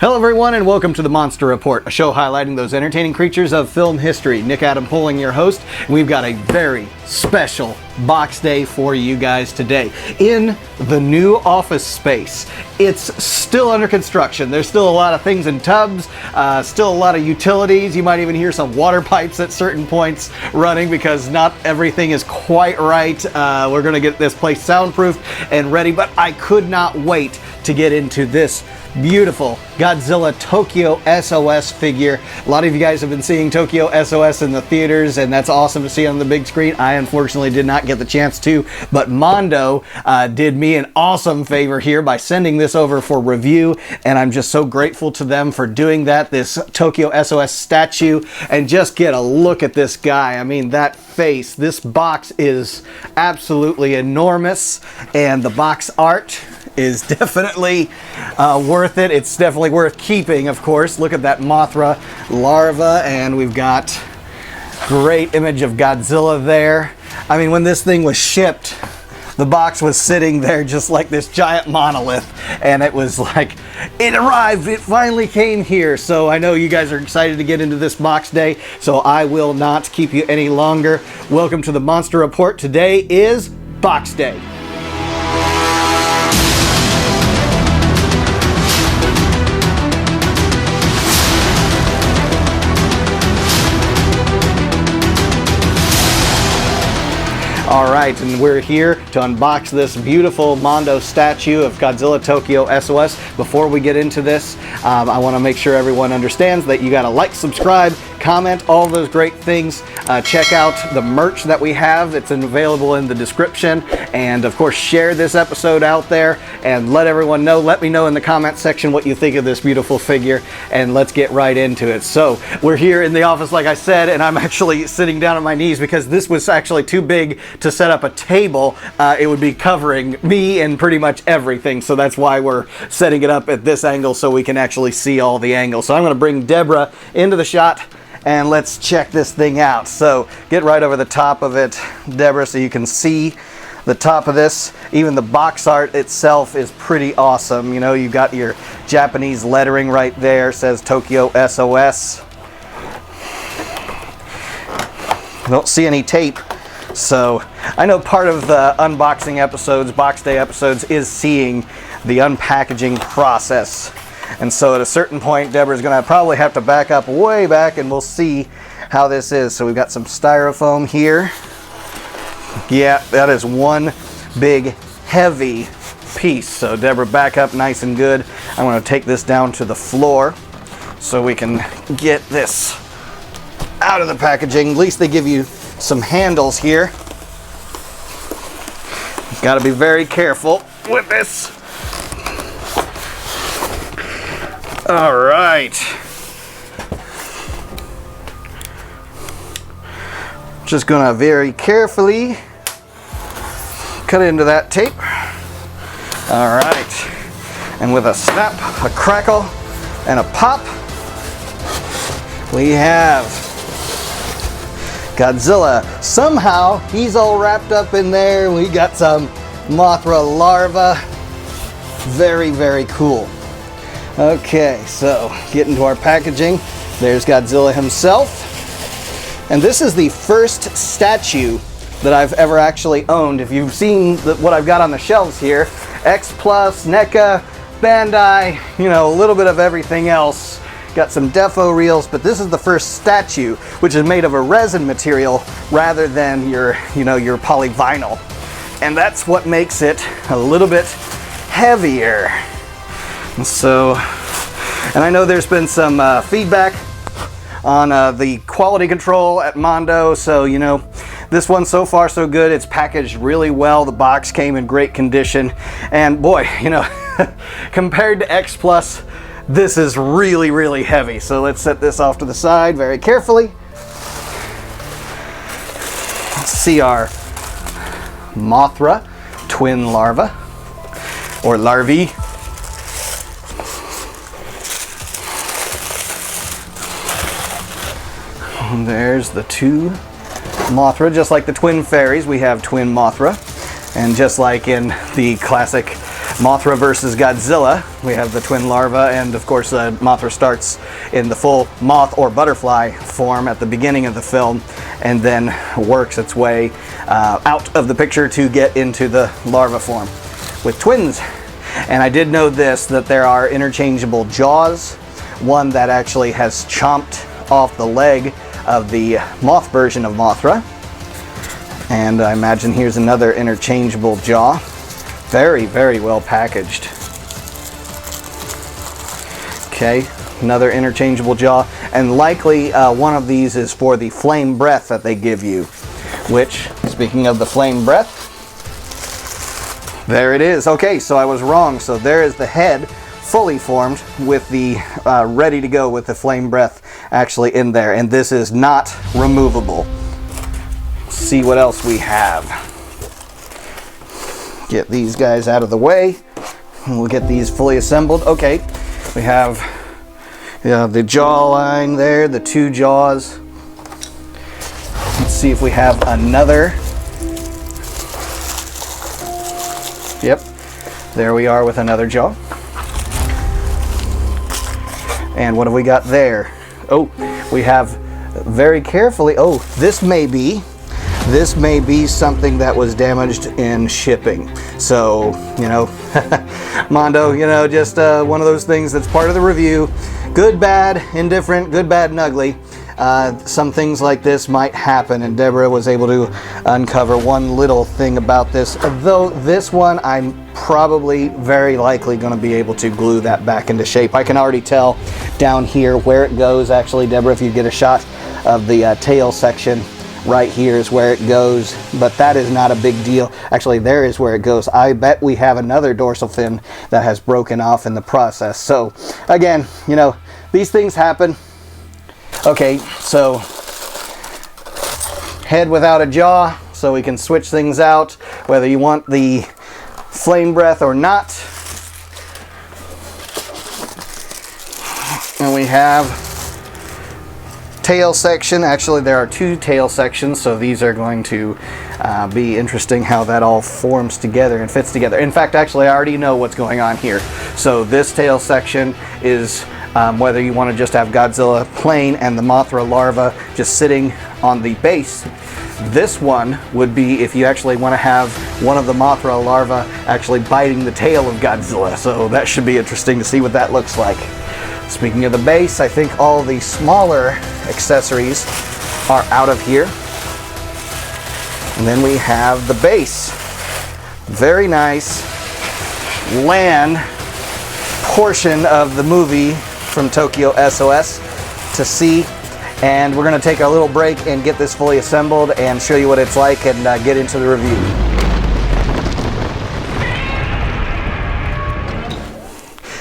Hello everyone and welcome to the Monster Report, a show highlighting those entertaining creatures of film history. Nick Adam Pulling, your host, and we've got a very special box day for you guys today in the new office space. It's still under construction. There's still a lot of things in tubs, still a lot of utilities. You might even hear some water pipes at certain points running because not everything is quite right. We're gonna get this place soundproofed and ready, but I could not wait to get into this beautiful Godzilla Tokyo SOS figure. A lot of you guys have been seeing Tokyo SOS in the theaters, and that's awesome to see on the big screen. I unfortunately did not get the chance to, but Mondo did me an awesome favor here by sending this over for review, and I'm just so grateful to them for doing that. This Tokyo SOS statue, and just get a look at this guy. I mean, that face. This box is absolutely enormous, and the box art is definitely worth it. It's definitely worth keeping, of course. Look at that Mothra larva, and we've got great image of Godzilla there. I mean, when this thing was shipped, the box was sitting there just like this giant monolith, and it was like, it arrived, it finally came here. So I know you guys are excited to get into this box day, so I will not keep you any longer. Welcome to the Monster Report. Today is Box Day. Alright, and we're here to unbox this beautiful Mondo statue of Godzilla Tokyo SOS. Before we get into this, I want to make sure everyone understands that you gotta like, subscribe, comment, all those great things. Check out the merch that we have. It's available in the description. And of course, share this episode out there and let everyone know. Let me know in the comment section what you think of this beautiful figure, and let's get right into it. So we're here in the office, like I said, and I'm actually sitting down on my knees because this was actually too big to set up a table. It would be covering me and pretty much everything. So that's why we're setting it up at this angle so we can actually see all the angles. So I'm going to bring Deborah into the shot and let's check this thing out. So get right over the top of it, Deborah, so you can see the top of this. Even the box art itself is pretty awesome. You know, you've got your Japanese lettering right there, says Tokyo SOS. Don't see any tape. So I know part of the unboxing episodes, box day episodes, is seeing the unpackaging process. And so at a certain point, Deborah's gonna probably have to back up way back and we'll see how this is. So we've got some styrofoam here. Yeah, that is one big heavy piece. So Deborah, back up nice and good. I'm gonna take this down to the floor so we can get this out of the packaging. At least they give you some handles here. Got to be very careful with this. All right. Just gonna very carefully cut into that tape. All right. And with a snap, a crackle, and a pop, we have Godzilla. Somehow he's all wrapped up in there. We got some Mothra larva. Very, very cool. Okay, so get into our packaging. There's Godzilla himself. And this is the first statue that I've ever actually owned. If you've seen what I've got on the shelves here, X Plus, NECA, Bandai, you know, a little bit of everything else. Got some defo reels, but this is the first statue, which is made of a resin material rather than your polyvinyl. And that's what makes it a little bit heavier. So, and I know there's been some feedback on the quality control at Mondo, so you know, this one so far so good. It's packaged really well. The box came in great condition, and boy, you know, compared to X Plus, this is really, really heavy. So let's set this off to the side very carefully. Let's see our Mothra twin larva, or larvae. And there's the two Mothra. Just like the twin fairies, we have twin Mothra. And just like in the classic Mothra versus Godzilla. We have the twin larva, and of course Mothra starts in the full moth or butterfly form at the beginning of the film, and then works its way out of the picture to get into the larva form with twins. And I did know this, that there are interchangeable jaws, one that actually has chomped off the leg of the moth version of Mothra, and I imagine here's another interchangeable jaw. Very, very well packaged. Okay, another interchangeable jaw, and likely one of these is for the flame breath that they give you, which, speaking of the flame breath, there it is. Okay, so I was wrong. So there is the head fully formed with the ready to go with the flame breath actually in there, and this is not removable. See what else we have. Get these guys out of the way, and we'll get these fully assembled. Okay, we have the jawline there, the two jaws. Let's see if we have another. Yep, there we are with another jaw. And what have we got there? Oh, we have very carefully, oh, this may be something that was damaged in shipping. So, you know, Mondo, you know, just one of those things that's part of the review. Good, bad, indifferent, good, bad, and ugly. Some things like this might happen, and Deborah was able to uncover one little thing about this. Though this one, I'm probably very likely going to be able to glue that back into shape. I can already tell down here where it goes. Actually, Deborah, if you get a shot of the tail section, right here is where it goes, but that is not a big deal. Actually, there is where it goes. I bet we have another dorsal fin that has broken off in the process. So again, you know, these things happen. Okay, so head without a jaw, so we can switch things out, whether you want the flame breath or not. And we have tail section. Actually, there are two tail sections, so these are going to be interesting how that all forms together and fits together. In fact, actually, I already know what's going on here. So this tail section is whether you want to just have Godzilla plain and the Mothra larva just sitting on the base. This one would be if you actually want to have one of the Mothra larva actually biting the tail of Godzilla. So that should be interesting to see what that looks like. Speaking of the base, I think all the smaller accessories are out of here. And then we have the base. Very nice land portion of the movie from Tokyo SOS to see. And we're going to take a little break and get this fully assembled and show you what it's like and get into the review.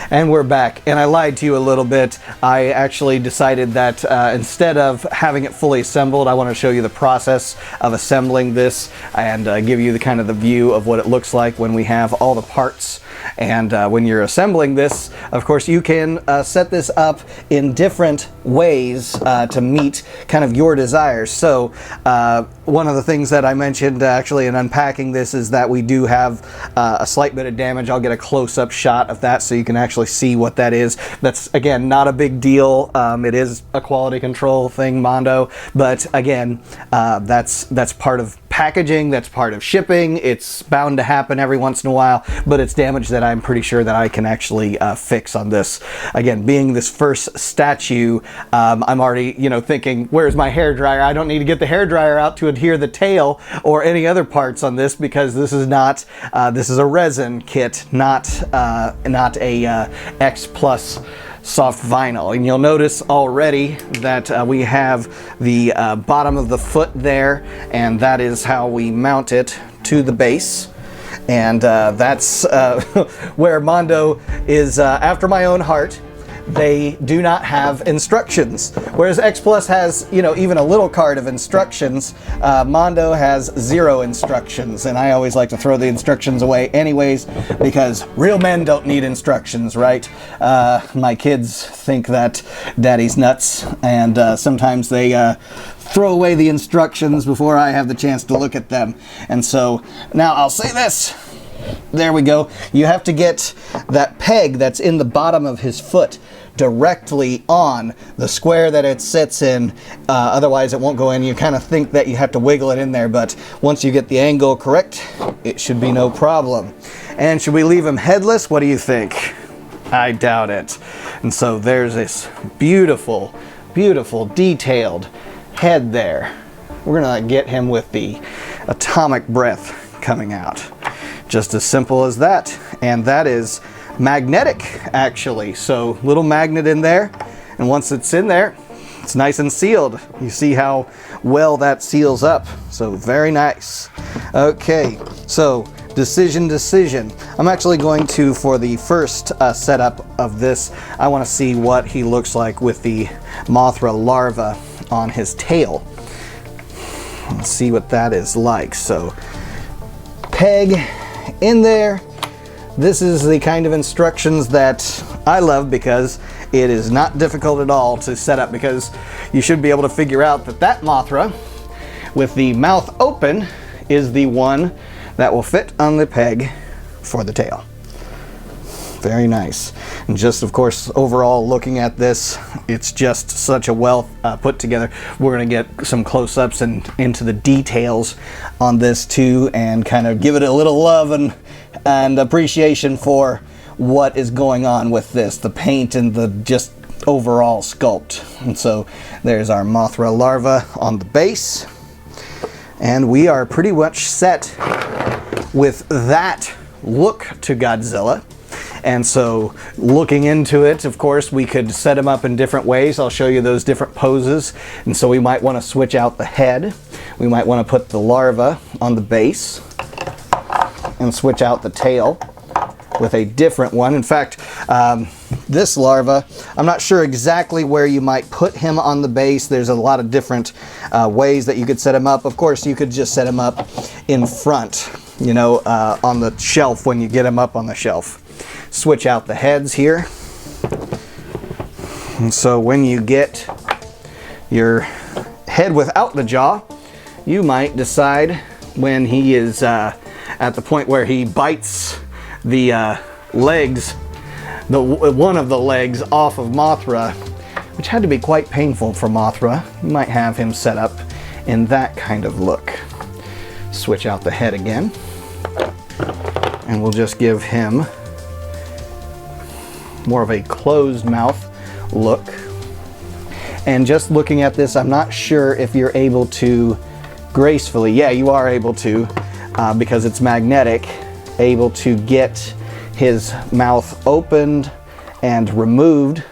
And we're back, and I lied to you a little bit. I actually decided that instead of having it fully assembled, I want to show you the process of assembling this and give you the kind of the view of what it looks like when we have all the parts. And when you're assembling this, of course, you can set this up in different ways to meet kind of your desires. So one of the things that I mentioned actually in unpacking this is that we do have a slight bit of damage. I'll get a close-up shot of that so you can actually see what that is. That's, again, not a big deal. It is a quality control thing, Mondo, but again, that's part of packaging, that's part of shipping. It's bound to happen every once in a while, but it's damage that I'm pretty sure that I can actually fix on this. Again, being this first statue, I'm already, you know, thinking, where's my hair dryer? I don't need to get the hair dryer out to adhere the tail or any other parts on this, because this is not, this is a resin kit, not a X Plus soft vinyl. And you'll notice already that we have the bottom of the foot there, and that is how we mount it to the base. And that's where Mondo is after my own heart. They do not have instructions. Whereas X Plus has, you know, even a little card of instructions, Mondo has 0 instructions. And I always like to throw the instructions away anyways, because real men don't need instructions, right? My kids think that daddy's nuts, and sometimes they throw away the instructions before I have the chance to look at them. And so now I'll say this. There we go. You have to get that peg that's in the bottom of his foot directly on the square that it sits in, otherwise it won't go in. You kind of think that you have to wiggle it in there, but once you get the angle correct, it should be no problem. And should we leave him headless? What do you think? I doubt it. And so there's this beautiful, beautiful detailed head there. We're gonna get him with the atomic breath coming out. Just as simple as that. And that is magnetic, actually. So little magnet in there, and once it's in there, it's nice and sealed. You see how well that seals up. So very nice. Okay, so decision. I'm actually going to, for the first setup of this, I want to see what he looks like with the Mothra larva on his tail. Let's see what that is like. So peg in there. This is the kind of instructions that I love because it is not difficult at all to set up, because you should be able to figure out that that Mothra with the mouth open is the one that will fit on the peg for the tail. Very nice. And just, of course, overall looking at this, it's just such a well put together. We're going to get some close-ups and into the details on this too, and kind of give it a little love and appreciation for what is going on with this, the paint and the just overall sculpt. And so there's our Mothra larva on the base, and we are pretty much set with that look to Godzilla. And so looking into it, of course, we could set him up in different ways. I'll show you those different poses. And so we might want to switch out the head. We might want to put the larva on the base and switch out the tail with a different one. In fact, this larva, I'm not sure exactly where you might put him on the base. There's a lot of different ways that you could set him up. Of course, you could just set him up in front, you know, on the shelf when you get him up on the shelf. Switch out the heads here. And so when you get your head without the jaw, you might decide when he is at the point where he bites the legs, one of the legs off of Mothra, which had to be quite painful for Mothra. You might have him set up in that kind of look. Switch out the head again, and we'll just give him more of a closed mouth look. And just looking at this, I'm not sure if you're able to gracefully, yeah, you are able to, because it's magnetic, able to get his mouth opened and removed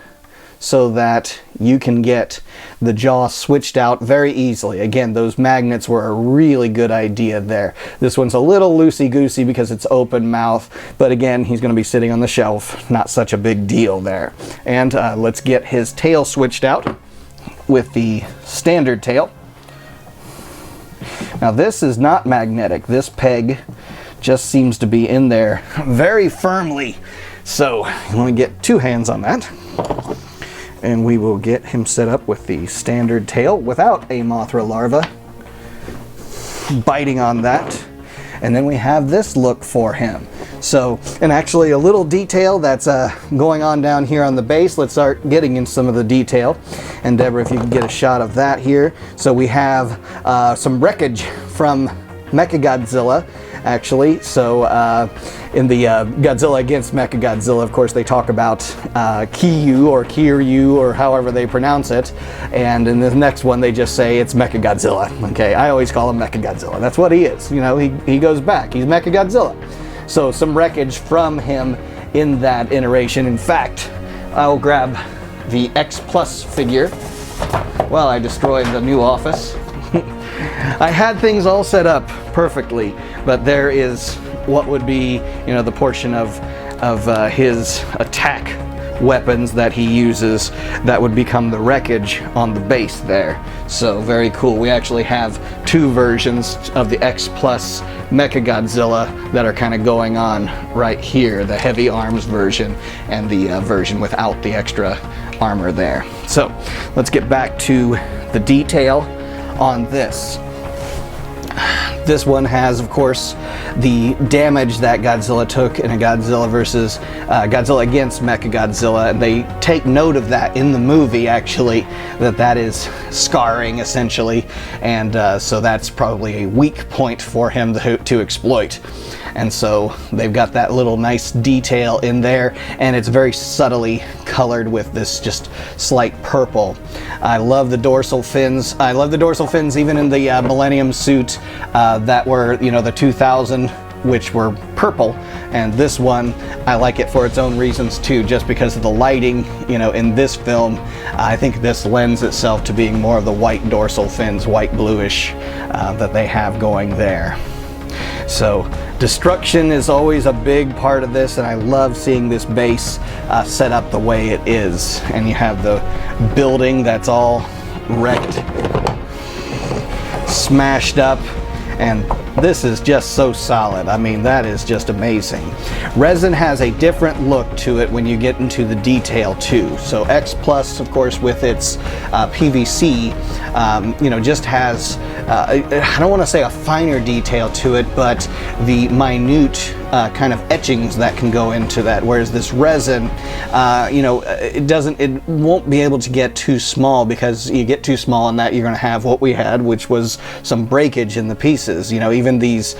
so that you can get the jaw switched out very easily. Again, those magnets were a really good idea there. This one's a little loosey-goosey because it's open mouth, but again, he's going to be sitting on the shelf. Not such a big deal there. And let's get his tail switched out with the standard tail. Now this is not magnetic. This peg just seems to be in there very firmly. So let me get two hands on that. And we will get him set up with the standard tail without a Mothra larva biting on that. And then we have this look for him. So, and actually a little detail that's going on down here on the base. Let's start getting in some of the detail. And Deborah, if you can get a shot of that here. So we have some wreckage from Mechagodzilla, actually. So in the Godzilla against Mechagodzilla, of course, they talk about Kiryu or Kiryu or however they pronounce it. And in the next one, they just say it's Mechagodzilla. Okay, I always call him Mechagodzilla. That's what he is. You know, he goes back. He's Mechagodzilla. So some wreckage from him in that iteration. In fact, I'll grab the X Plus figure while I destroy the new office. I had things all set up perfectly, but there is what would be, you know, the portion of his attack weapons that he uses that would become the wreckage on the base there. So very cool. We actually have two versions of the X Plus Mechagodzilla that are kind of going on right here, the heavy arms version and the version without the extra armor there. So let's get back to the detail on this. This one has, of course, the damage that Godzilla took in a Godzilla versus Godzilla against Mechagodzilla, and they take note of that in the movie, actually, that is scarring, essentially, and so that's probably a weak point for him to exploit. And so they've got that little nice detail in there, and it's very subtly colored with this just slight purple. I love the dorsal fins. I love the dorsal fins even in the Millennium suit that were, the 2000, which were purple, and this one I like it for its own reasons too, just because of the lighting, in this film. I think this lends itself to being more of the white dorsal fins, white bluish, that they have going there. So destruction is always a big part of this, and I love seeing this base set up the way it is. And you have the building that's all wrecked, smashed up, and this is just so solid. I mean, that is just amazing. Resin has a different look to it when you get into the detail too. So X Plus, of course, with its PVC, just has, I don't want to say a finer detail to it, but the minute kind of etchings that can go into that. Whereas this resin, it won't be able to get too small, because you get too small in that, you're going to have what we had, which was some breakage in the pieces. Even these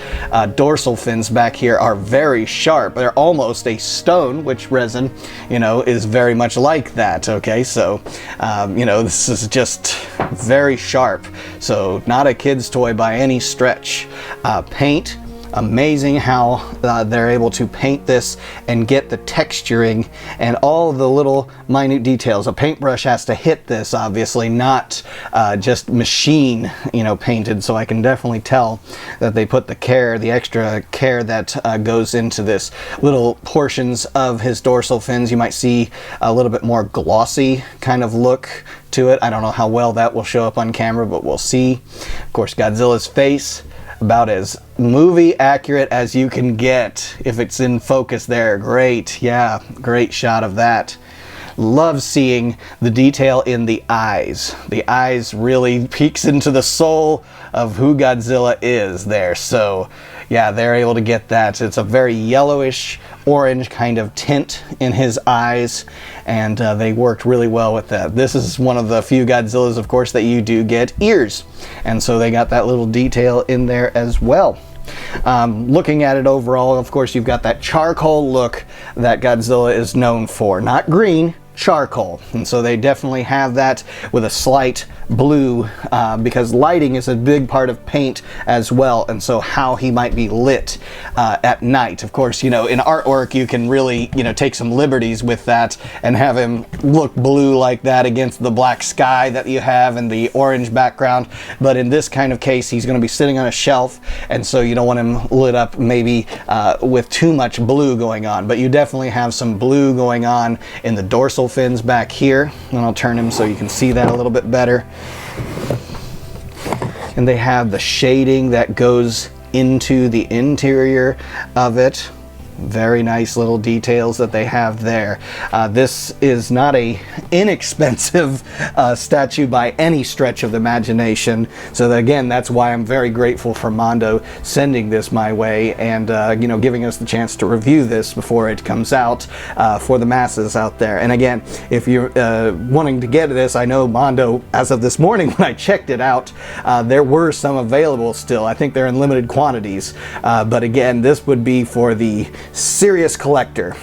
dorsal fins back here are very sharp. They're almost a stone, which resin, is very much like that. Okay, so this is just very sharp. So not a kid's toy by any stretch. Paint. Amazing how they're able to paint this and get the texturing and all of the little minute details. A paintbrush has to hit this, obviously, not just machine, painted. So I can definitely tell that they put the extra care that goes into this. Little portions of his dorsal fins, you might see a little bit more glossy kind of look to it. I don't know how well that will show up on camera, but we'll see. Of course, Godzilla's face, about as movie accurate as you can get if it's in focus there. Great, yeah, great shot of that. Love seeing the detail in the eyes. The eyes really peeks into the soul of who Godzilla is there. So yeah, they're able to get that. It's a very yellowish orange kind of tint in his eyes, and they worked really well with that. This is one of the few Godzillas, of course, that you do get ears, and so they got that little detail in there as well. Looking at it overall, of course, you've got that charcoal look that Godzilla is known for. Not green, charcoal. And so they definitely have that with a slight blue, because lighting is a big part of paint as well, and so how he might be lit at night. Of course, in artwork you can really take some liberties with that and have him look blue like that against the black sky that you have and the orange background, but in this kind of case he's going to be sitting on a shelf, and so you don't want him lit up maybe with too much blue going on, but you definitely have some blue going on in the dorsal fins back here, and I'll turn him so you can see that a little bit better. And they have the shading that goes into the interior of it. Very nice little details that they have there. This is not a inexpensive statue by any stretch of the imagination. So that, again, that's why I'm very grateful for Mondo sending this my way and giving us the chance to review this before it comes out for the masses out there. And again, if you're wanting to get this, I know Mondo, as of this morning when I checked it out, there were some available still. I think they're in limited quantities. But again, this would be for the serious collector.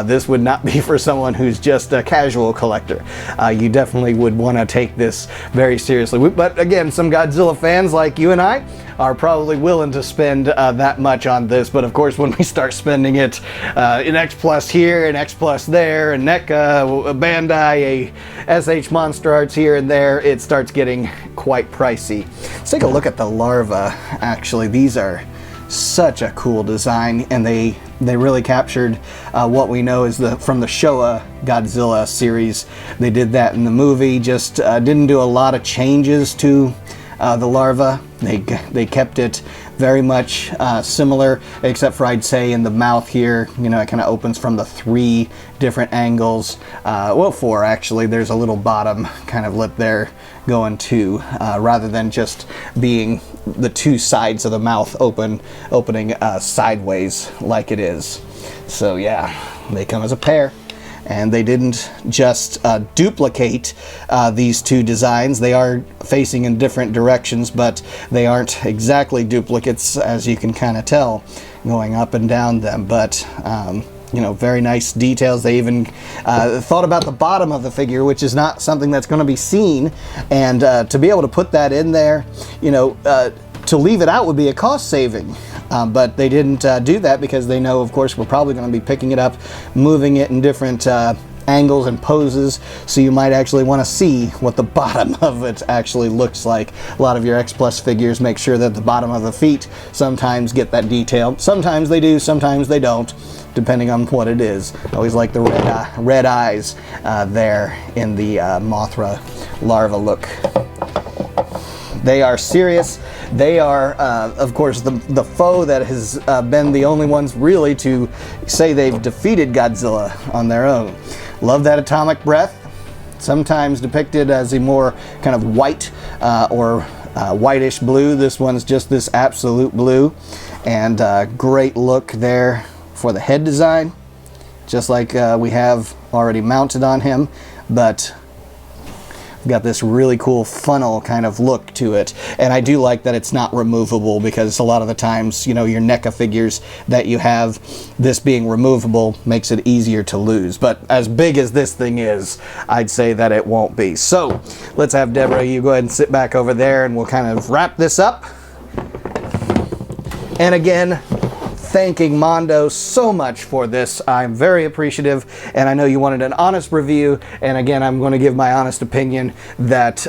This would not be for someone who's just a casual collector. You definitely would want to take this very seriously. But again, some Godzilla fans like you and I are probably willing to spend that much on this. But of course, when we start spending it in X Plus here and X Plus there, and NECA, Bandai, SH Monster Arts here and there, it starts getting quite pricey. Let's take a look at the larva. Actually, these are such a cool design, and they really captured what we know is from the Showa Godzilla series. They did that in the movie, just didn't do a lot of changes to the larva. They kept it very much similar, except for I'd say in the mouth here, you know, it kind of opens from the 3 different angles. Well, 4 actually. There's a little bottom kind of lip there going too, rather than just being the 2 sides of the mouth opening sideways like it is. So yeah, they come as a pair. And they didn't just duplicate these 2 designs. They are facing in different directions, but they aren't exactly duplicates, as you can kind of tell going up and down them. But you know, very nice details. They even thought about the bottom of the figure, which is not something that's going to be seen, and to be able to put that in there, you know, to leave it out would be a cost saving. But they didn't do that because they know, of course, we're probably going to be picking it up, moving it in different angles and poses, so you might actually want to see what the bottom of it actually looks like. A lot of your X Plus figures make sure that the bottom of the feet sometimes get that detail. Sometimes they do, sometimes they don't, depending on what it is. I always like the red eyes there in the Mothra larva look. They are serious. They are, of course, the foe that has been the only ones really to say they've defeated Godzilla on their own. Love that atomic breath, sometimes depicted as a more kind of white or whitish blue. This one's just this absolute blue, and great look there for the head design, just like we have already mounted on him, but got this really cool funnel kind of look to it. And I do like that it's not removable, because a lot of the times, you know, your NECA figures that you have, this being removable makes it easier to lose. But as big as this thing is, I'd say that it won't be. So let's have Deborah, you go ahead and sit back over there, and we'll kind of wrap this up. And again, thanking Mondo so much for this. I'm very appreciative, and I know you wanted an honest review, and again, I'm going to give my honest opinion that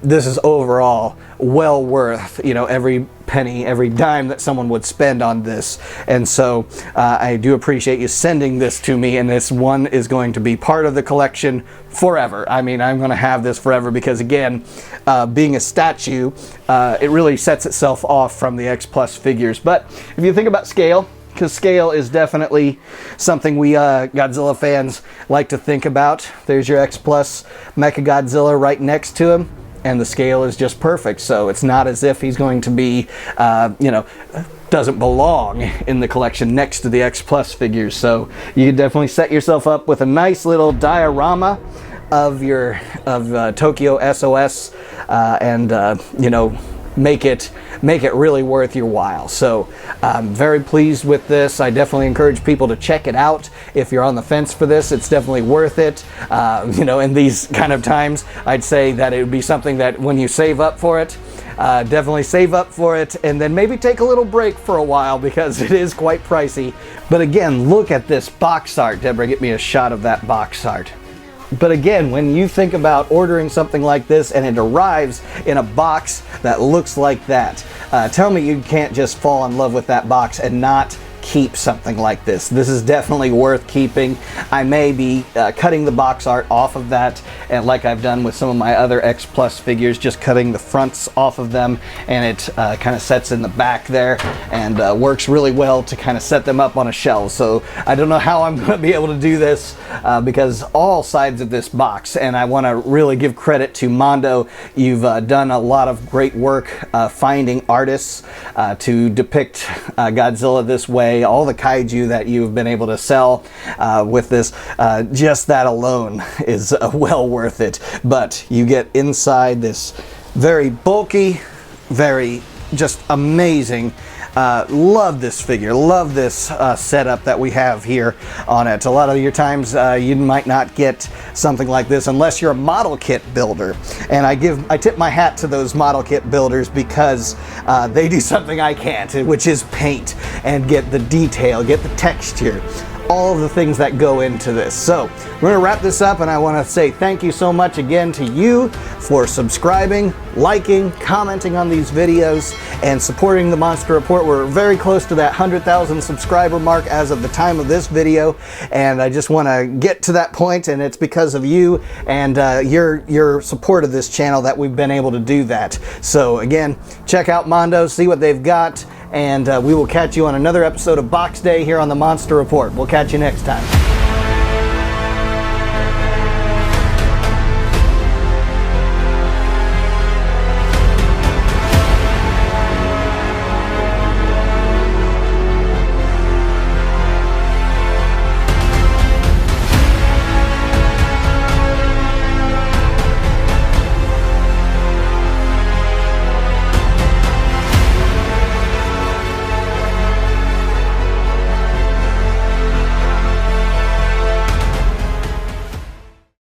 this is overall well worth, you know, every penny, every dime that someone would spend on this. And so I do appreciate you sending this to me, and this one is going to be part of the collection forever. I mean, I'm going to have this forever because, again, being a statue, it really sets itself off from the X Plus figures. But if you think about scale, because scale is definitely something we Godzilla fans like to think about. There's your X Plus Mechagodzilla right next to him, and the scale is just perfect. So it's not as if he's going to be, you know, doesn't belong in the collection next to the X Plus figures. So you can definitely set yourself up with a nice little diorama of your Tokyo SOS, and you know, make it really worth your while. So I'm very pleased with this. I definitely encourage people to check it out. If you're on the fence for this, it's definitely worth it. You know, in these kind of times, I'd say that it would be something that when you save up for it, definitely save up for it, and then maybe take a little break for a while, because it is quite pricey. But again, look at this box art. Deborah, get me a shot of that box art. But again, when you think about ordering something like this and it arrives in a box that looks like that, tell me you can't just fall in love with that box and not keep something like this. This is definitely worth keeping. I may be cutting the box art off of that, and like I've done with some of my other X Plus figures, just cutting the fronts off of them, and it kind of sets in the back there, and works really well to kind of set them up on a shelf. So I don't know how I'm going to be able to do this, because all sides of this box, and I want to really give credit to Mondo. You've done a lot of great work finding artists to depict Godzilla this way. All the kaiju that you've been able to sell with this, just that alone is well worth it. But you get inside this very bulky, very just amazing. Love this figure, love this setup that we have here on it. A lot of your times you might not get something like this unless you're a model kit builder, and I tip my hat to those model kit builders, because they do something I can't, which is paint and get the detail, get the texture, all of the things that go into this. So we're going to wrap this up, and I want to say thank you so much again to you for subscribing, liking, commenting on these videos, and supporting the Monster Report. We're very close to that 100,000 subscriber mark as of the time of this video, and I just want to get to that point, and it's because of you and your support of this channel that we've been able to do that. So again, check out Mondo, see what they've got, and we will catch you on another episode of Box Day here on the Monster Report. We'll catch you next time.